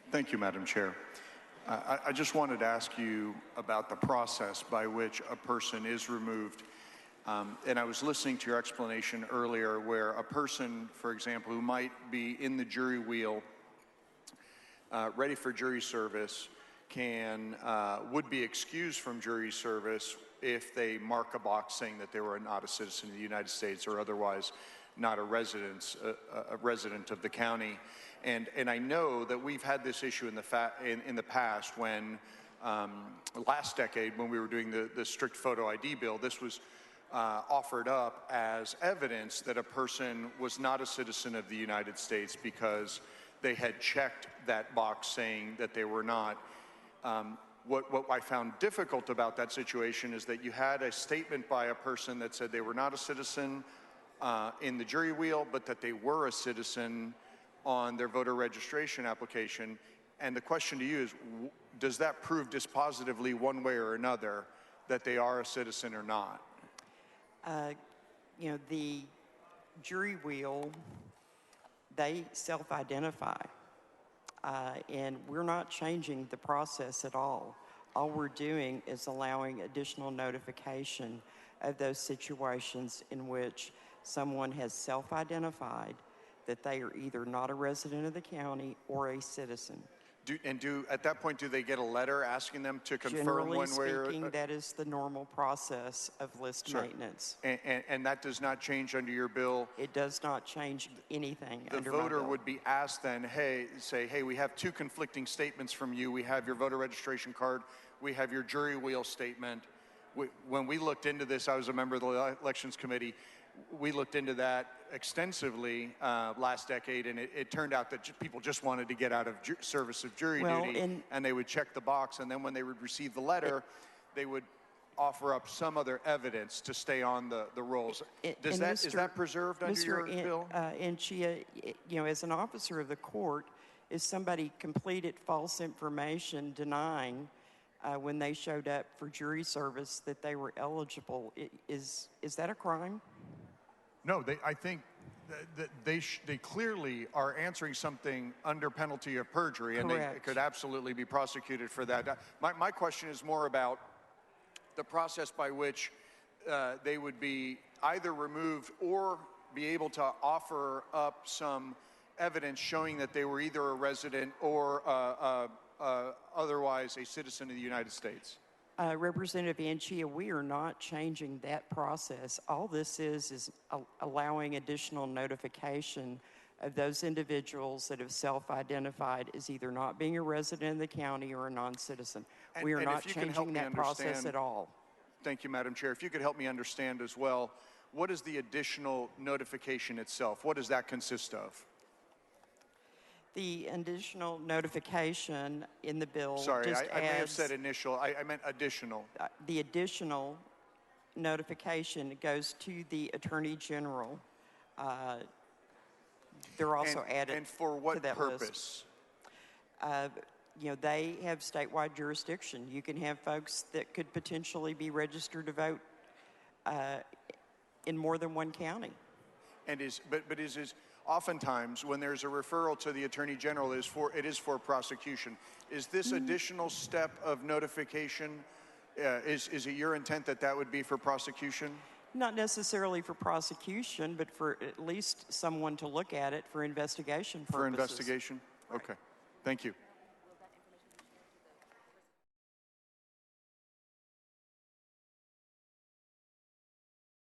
Thank you, Madam Chair. I just wanted to ask you about the process by which a person is removed. And I was listening to your explanation earlier where a person, for example, who might be in the jury wheel, ready for jury service, would be excused from jury service if they mark a box saying that they were not a citizen of the United States or otherwise not a resident of the county. And I know that we've had this issue in the past when last decade when we were doing the strict photo ID bill, this was offered up as evidence that a person was not a citizen of the United States because they had checked that box saying that they were not. What I found difficult about that situation is that you had a statement by a person that said they were not a citizen in the jury wheel, but that they were a citizen on their voter registration application. And the question to you is, does that prove dispositively one way or another that they are a citizen or not? You know, the jury wheel, they self-identify. And we're not changing the process at all. All we're doing is allowing additional notification of those situations in which someone has self-identified that they are either not a resident of the county or a citizen. At that point, do they get a letter asking them to confirm Generally one way or speaking, that is the normal process of list maintenance. And that does not change under your bill? It does not change anything under my bill. The voter would be asked then, hey, we have two conflicting statements from you. We have your voter registration card. We have your jury wheel statement. When we looked into this, I was a member of the Elections Committee. We looked into that extensively last decade, and it turned out that people just wanted to get out of service of jury duty, and they would check the box, and then when they would receive the letter, they would offer up some other evidence to stay on the rolls. Is that preserved under your bill? Anchia, you know, as an officer of the court, if somebody completed false information denying when they showed up for jury service that they were eligible, is that a crime? No, I think that they clearly are answering something under penalty of perjury, and they could absolutely be prosecuted for that. My question is more about the process by which they would be either removed or be able to offer up some evidence showing that they were either a resident or otherwise a citizen of the United States. Representative Anchia, we are not changing that process. All this is allowing additional notification of those individuals that have self-identified as either not being a resident of the county or a non-citizen. We are not changing that process at all. Thank you, Madam Chair. If you could help me understand as well, what is the additional notification itself? What does that consist of? The additional notification in the bill Sorry, just I may have said initial. I meant additional. The additional notification goes to the Attorney General. They're also added and for what to that purpose? List. You know, they have statewide jurisdiction. You can have folks that could potentially be registered to vote in more than one county. And but is oftentimes when there's a referral to the Attorney General, it is for prosecution. Is this additional step of notification, is it your intent that would be for prosecution? Not necessarily for prosecution, but for at least someone to look at it for investigation purposes. For investigation? Okay. Thank you.